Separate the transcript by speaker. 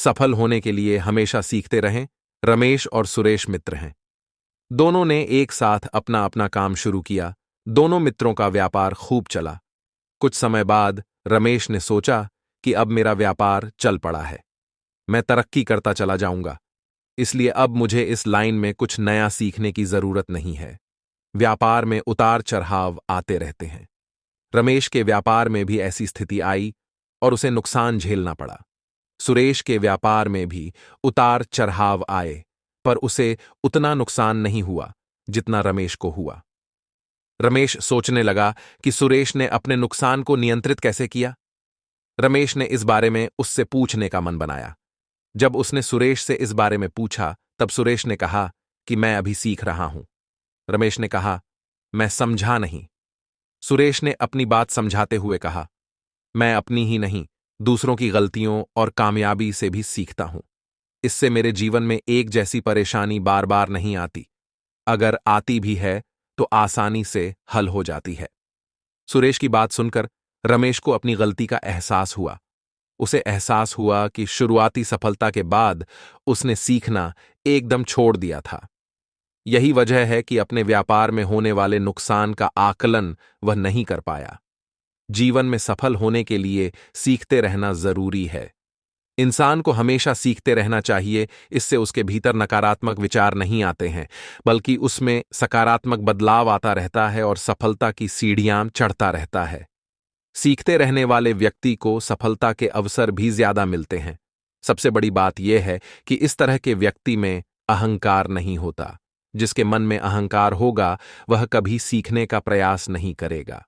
Speaker 1: सफल होने के लिए हमेशा सीखते रहें। रमेश और सुरेश मित्र हैं। दोनों ने एक साथ अपना अपना काम शुरू किया। दोनों मित्रों का व्यापार खूब चला। कुछ समय बाद रमेश ने सोचा कि अब मेरा व्यापार चल पड़ा है, मैं तरक्की करता चला जाऊंगा, इसलिए अब मुझे इस लाइन में कुछ नया सीखने की जरूरत नहीं है। व्यापार में उतार चढ़ाव आते रहते हैं। रमेश के व्यापार में भी ऐसी स्थिति आई और उसे नुकसान झेलना पड़ा। सुरेश के व्यापार में भी उतार चढ़ाव आए, पर उसे उतना नुकसान नहीं हुआ जितना रमेश को हुआ। रमेश सोचने लगा कि सुरेश ने अपने नुकसान को नियंत्रित कैसे किया। रमेश ने इस बारे में उससे पूछने का मन बनाया। जब उसने सुरेश से इस बारे में पूछा, तब सुरेश ने कहा कि मैं अभी सीख रहा हूं। रमेश ने कहा, मैं समझा नहीं। सुरेश ने अपनी बात समझाते हुए कहा, मैं अपनी ही नहीं, दूसरों की गलतियों और कामयाबी से भी सीखता हूं। इससे मेरे जीवन में एक जैसी परेशानी बार बार नहीं आती। अगर आती भी है तो आसानी से हल हो जाती है। सुरेश की बात सुनकर रमेश को अपनी गलती का एहसास हुआ। उसे एहसास हुआ कि शुरुआती सफलता के बाद उसने सीखना एकदम छोड़ दिया था। यही वजह है कि अपने व्यापार में होने वाले नुकसान का आकलन वह नहीं कर पाया। जीवन में सफल होने के लिए सीखते रहना जरूरी है। इंसान को हमेशा सीखते रहना चाहिए। इससे उसके भीतर नकारात्मक विचार नहीं आते हैं, बल्कि उसमें सकारात्मक बदलाव आता रहता है और सफलता की सीढ़ियां चढ़ता रहता है। सीखते रहने वाले व्यक्ति को सफलता के अवसर भी ज्यादा मिलते हैं। सबसे बड़ी बात यह है कि इस तरह के व्यक्ति में अहंकार नहीं होता। जिसके मन में अहंकार होगा वह कभी सीखने का प्रयास नहीं करेगा।